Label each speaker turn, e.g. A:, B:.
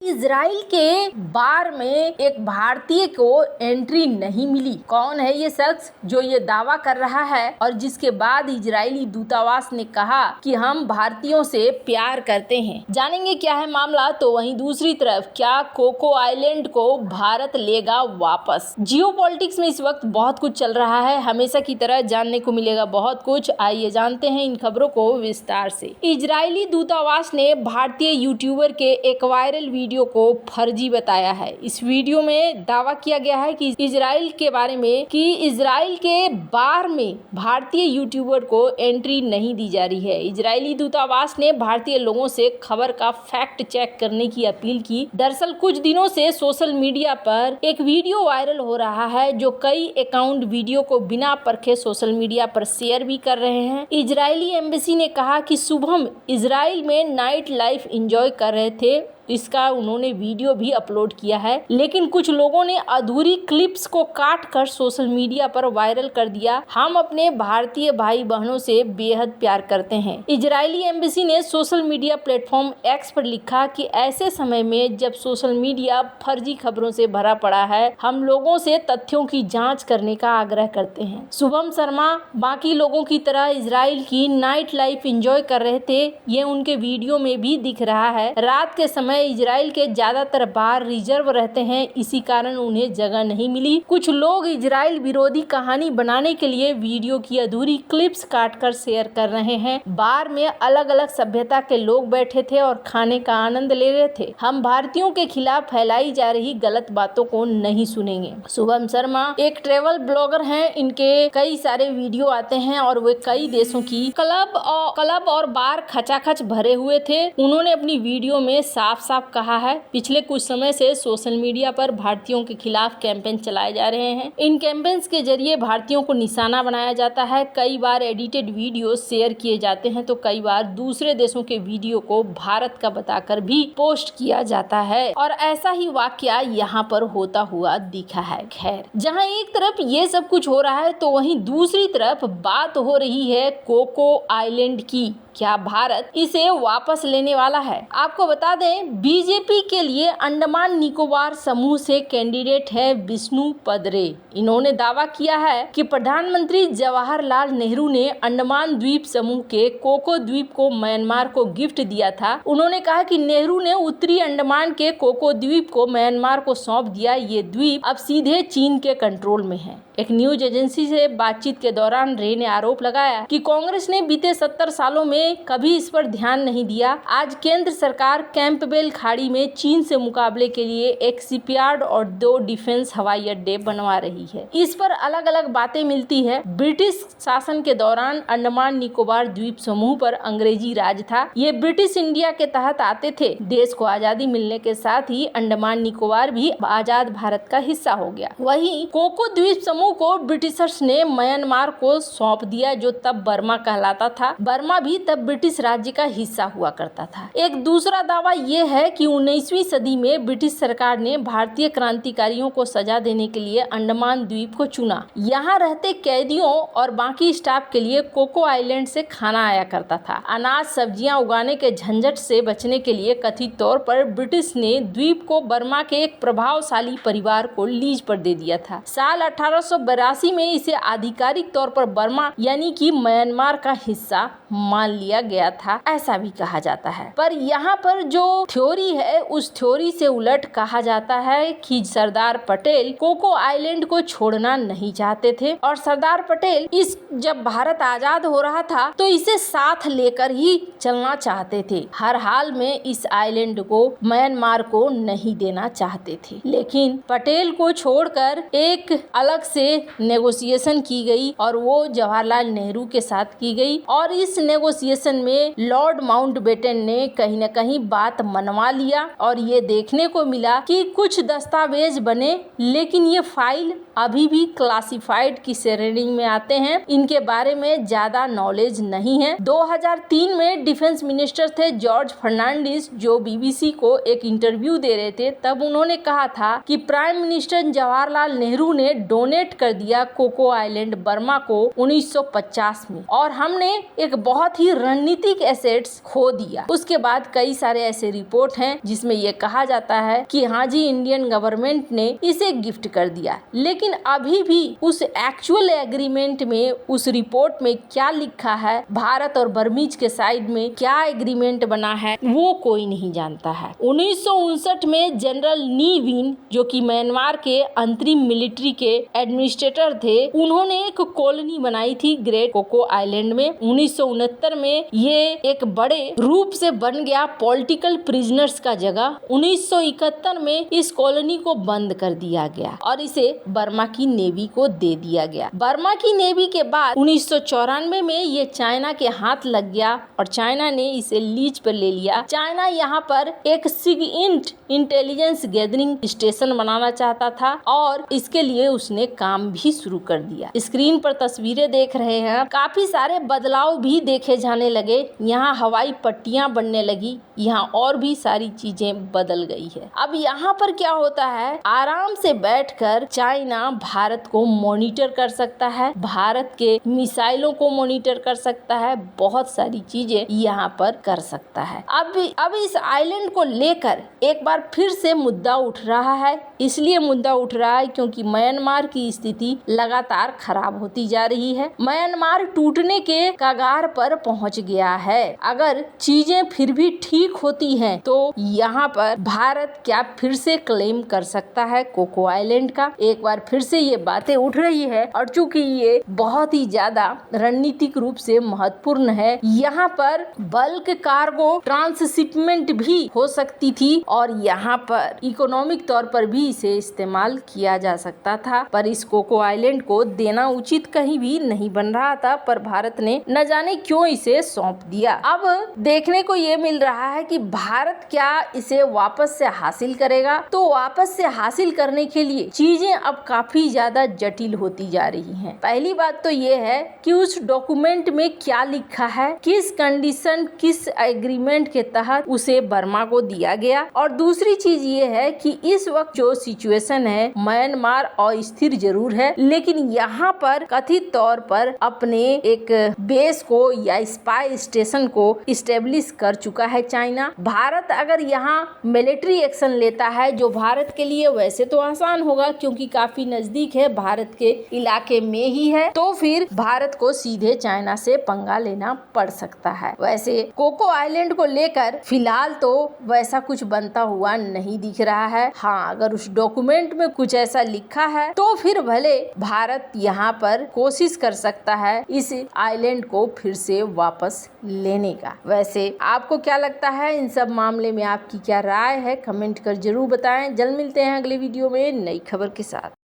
A: Israel के बार में एक भारतीय को एंट्री नहीं मिली। कौन है ये शख्स जो ये दावा कर रहा है और जिसके बाद इजरायली दूतावास ने कहा कि हम भारतीयों से प्यार करते हैं? जानेंगे क्या है मामला। तो वहीं दूसरी तरफ क्या कोको आइलैंड को भारत लेगा वापस? जियोपॉलिटिक्स में इस वक्त बहुत कुछ चल रहा है, हमेशा की तरह जानने को मिलेगा बहुत कुछ। आइए जानते हैं इन खबरों को विस्तार से। इजरायली दूतावास ने भारतीय यूट्यूबर के एक वायरल वीडियो को फर्जी बताया है। इस वीडियो में दावा किया गया है कि इजराइल के बारे में कि इजराइल के बार में भारतीय यूट्यूबर को एंट्री नहीं दी जा रही है। इजरायली दूतावास ने भारतीय लोगों से खबर का फैक्ट चेक करने की अपील की। दरअसल कुछ दिनों से सोशल मीडिया पर एक वीडियो वायरल हो रहा है जो कई अकाउंट वीडियो को बिना परखे सोशल मीडिया पर शेयर भी कर रहे हैं। इजरायली एम्बेसी ने कहा कि शुभम इजराइल में नाइट लाइफ एंजॉय कर रहे थे, इसका उन्होंने वीडियो भी अपलोड किया है, लेकिन कुछ लोगों ने अधूरी क्लिप्स को काट कर सोशल मीडिया पर वायरल कर दिया। हम अपने भारतीय भाई बहनों से बेहद प्यार करते हैं। इजरायली एम्बेसी ने सोशल मीडिया प्लेटफॉर्म एक्स पर लिखा कि ऐसे समय में जब सोशल मीडिया फर्जी खबरों से भरा पड़ा है, हम लोगों से तथ्यों की जांच करने का आग्रह करते हैं। शुभम शर्मा बाकी लोगों की तरह इजराइल की नाइट लाइफ एंजॉय कर रहे थे, ये उनके वीडियो में भी दिख रहा है। रात के समय इजराइल के ज्यादातर बार रिजर्व रहते हैं, इसी कारण उन्हें जगह नहीं मिली। कुछ लोग इजराइल विरोधी कहानी बनाने के लिए वीडियो की अधूरी क्लिप्स काटकर शेयर कर रहे हैं। बार में अलग अलग सभ्यता के लोग बैठे थे और खाने का आनंद ले रहे थे। हम भारतीयों के खिलाफ फैलाई जा रही गलत बातों को नहीं सुनेंगे। शुभम शर्मा एक ट्रेवल ब्लॉगर हैं, इनके कई सारे वीडियो आते हैं और वे कई देशों की क्लब और बार खचाखच भरे हुए थे। उन्होंने अपनी वीडियो में साफ कहा है पिछले कुछ समय से सोशल मीडिया पर भारतीयों के खिलाफ कैंपेन चलाए जा रहे हैं। इन कैंपेन्स के जरिए भारतीयों को निशाना बनाया जाता है। कई बार एडिटेड वीडियो शेयर किए जाते हैं तो कई बार दूसरे देशों के वीडियो को भारत का बताकर भी पोस्ट किया जाता है और ऐसा ही वाकया यहाँ पर होता हुआ दिखा है। खैर, जहाँ एक तरफ ये सब कुछ हो रहा है तो वहीं दूसरी तरफ बात हो रही है कोको आइलैंड की। क्या भारत इसे वापस लेने वाला है? आपको बता दें, बीजेपी के लिए अंडमान निकोबार समूह से कैंडिडेट है विष्णु पदरे। इन्होंने दावा किया है कि प्रधानमंत्री जवाहरलाल नेहरू ने अंडमान द्वीप समूह के कोको द्वीप को म्यांमार को गिफ्ट दिया था। उन्होंने कहा कि नेहरू ने उत्तरी अंडमान के कोको द्वीप को म्यांमार को सौंप दिया। ये द्वीप अब सीधे चीन के कंट्रोल में है। एक न्यूज एजेंसी से बातचीत के दौरान रे ने आरोप लगाया कि कांग्रेस ने बीते 70 सालों में कभी इस पर ध्यान नहीं दिया। आज केंद्र सरकार कैंपबेल खाड़ी में चीन से मुकाबले के लिए एक शिपयार्ड और 2 डिफेंस हवाई अड्डे बनवा रही है। इस पर अलग अलग बातें मिलती है। ब्रिटिश शासन के दौरान अंडमान निकोबार द्वीप समूह पर अंग्रेजी राज था। ये ब्रिटिश इंडिया के तहत आते थे। देश को आजादी मिलने के साथ ही अंडमान निकोबार भी आजाद भारत का हिस्सा हो गया। वहीं कोको द्वीप समूह को ब्रिटिशर्स ने म्यांमार को सौंप दिया, जो तब बर्मा कहलाता था। बर्मा भी तब ब्रिटिश राज्य का हिस्सा हुआ करता था। एक दूसरा दावा यह है कि 19वीं सदी में ब्रिटिश सरकार ने भारतीय क्रांतिकारियों को सजा देने के लिए अंडमान द्वीप को चुना। यहाँ रहते कैदियों और बाकी स्टाफ के लिए कोको आइलैंड से खाना आया करता था। अनाज सब्जियां उगाने के झंझट से बचने के लिए कथित तौर पर ब्रिटिश ने द्वीप को बर्मा के एक प्रभावशाली परिवार को लीज पर दे दिया था। साल 1882 में इसे आधिकारिक तौर पर बर्मा यानी कि म्यांमार का हिस्सा मान लिया गया था, ऐसा भी कहा जाता है। पर यहाँ पर जो थ्योरी है उस थ्योरी से उलट कहा जाता है कि सरदार पटेल कोको आइलैंड को छोड़ना नहीं चाहते थे और सरदार पटेल जब भारत आजाद हो रहा था तो इसे साथ लेकर ही चलना चाहते थे। हर हाल में इस आइलैंड को म्यांमार को नहीं देना चाहते थे, लेकिन पटेल को छोड़कर एक अलग से नेगोशिएशन की गई और वो जवाहरलाल नेहरू के साथ की गई और इस नेगोशिएशन में लॉर्ड माउंटबेटन ने कहीं न कहीं बात मनवा लिया और ये देखने को मिला कि कुछ दस्तावेज बने, लेकिन ये फाइल अभी भी क्लासिफाइड की श्रेणी में आते हैं। इनके बारे में ज्यादा नॉलेज नहीं है। 2003 में डिफेंस मिनिस्टर थे जॉर्ज फर्नांडिस, जो बीबीसी को एक इंटरव्यू दे रहे थे। तब उन्होंने कहा था कि प्राइम मिनिस्टर जवाहरलाल नेहरू ने डोनेट कर दिया कोको आइलैंड बर्मा को 1950 में और हमने एक बहुत ही रणनीतिक एसेट्स खो दिया। उसके बाद कई सारे ऐसे रिपोर्ट हैं जिसमें ये कहा जाता है कि हाँ जी, इंडियन गवर्नमेंट ने इसे गिफ्ट कर दिया, लेकिन अभी भी उस एक्चुअल एग्रीमेंट में, उस रिपोर्ट में क्या लिखा है, भारत और बर्मीज के साइड में क्या एग्रीमेंट बना है, वो कोई नहीं जानता है। 1959 में जनरल नी विन, जो कि म्यांमार के अंतरिम मिलिट्री के एडमिनिस्ट्रेटर थे, उन्होंने एक कॉलोनी बनाई थी ग्रेट कोको आइलैंड में। 1969 में ये एक बड़े रूप से बन गया पॉलिटिकल प्रिजनर्स का जगह। 1971 में इस कॉलोनी को बंद कर दिया गया और इसे बर्मा की नेवी को दे दिया गया। बर्मा की नेवी के बाद 1994 में ये चाइना के हाथ लग गया और चाइना ने इसे लीज पर ले लिया। चाइना यहाँ पर एक सिगइंट इंटेलिजेंस गैदरिंग स्टेशन बनाना चाहता था और इसके लिए उसने काम भी शुरू कर दिया। स्क्रीन पर तस्वीरें देख रहे हैं, काफी सारे बदलाव भी देखे जाने लगे। यहाँ हवाई पट्टियां बनने लगी, यहाँ और भी सारी चीजें बदल गई है। अब यहाँ पर क्या होता है, आराम से बैठकर चाइना भारत को मॉनिटर कर सकता है, भारत के मिसाइलों को मॉनिटर कर सकता है, बहुत सारी चीजें यहाँ पर कर सकता है। अब इस आइलैंड को लेकर एक बार फिर से मुद्दा उठ रहा है। इसलिए मुद्दा उठ रहा है क्योंकि म्यांमार की स्थिति लगातार खराब होती जा रही है। म्यांमार टूटने के कगार पर पहुंच गया है। अगर चीजें फिर भी ठीक होती हैं तो यहाँ पर भारत क्या फिर से क्लेम कर सकता है कोको आइलैंड का। एक बार फिर से ये बातें उठ रही है और चूंकि ये बहुत ही ज्यादा रणनीतिक रूप से महत्वपूर्ण है, यहाँ पर बल्क कार्गो ट्रांसशिपमेंट भी हो सकती थी और यहाँ पर इकोनॉमिक तौर पर भी इसे इस्तेमाल किया जा सकता था, पर इस कोको आइलैंड को देना उचित कहीं भी नहीं बन रहा था, पर भारत ने न जाने क्यों इसे सौंप दिया। अब देखने को ये मिल रहा है कि भारत क्या इसे वापस से हासिल करेगा। तो वापस से हासिल करने के लिए चीजें अब काफी ज्यादा जटिल होती जा रही हैं। पहली बात तो ये है कि उस डॉक्यूमेंट में क्या लिखा है, किस कंडीशन, किस एग्रीमेंट के तहत उसे बर्मा को दिया गया, और दूसरी चीज ये है कि इस वक्त जो सिचुएशन है म्यांमार अस्थिर जरूर है, लेकिन यहाँ पर कथित तौर पर अपने एक बेस को या स्पाई स्टेशन को इस्टेब्लिश कर चुका है चाइना। भारत अगर यहाँ मिलिट्री एक्शन लेता है, जो भारत के लिए वैसे तो आसान होगा क्योंकि काफी नजदीक है, भारत के इलाके में ही है, तो फिर भारत को सीधे चाइना से पंगा लेना पड़ सकता है। वैसे कोको आइलैंड को लेकर फिलहाल तो वैसा कुछ बनता हुआ नहीं दिख रहा है। हाँ, अगर उस डॉक्यूमेंट में कुछ ऐसा लिखा है तो फिर भले भारत यहाँ पर कोशिश कर सकता है इस आइलैंड को फिर से वापस लेने का। वैसे आपको क्या लगता है, इन सब मामले में आपकी क्या राय है, कमेंट कर जरूर बताएं। जल्द मिलते हैं अगले वीडियो में नई खबर के साथ।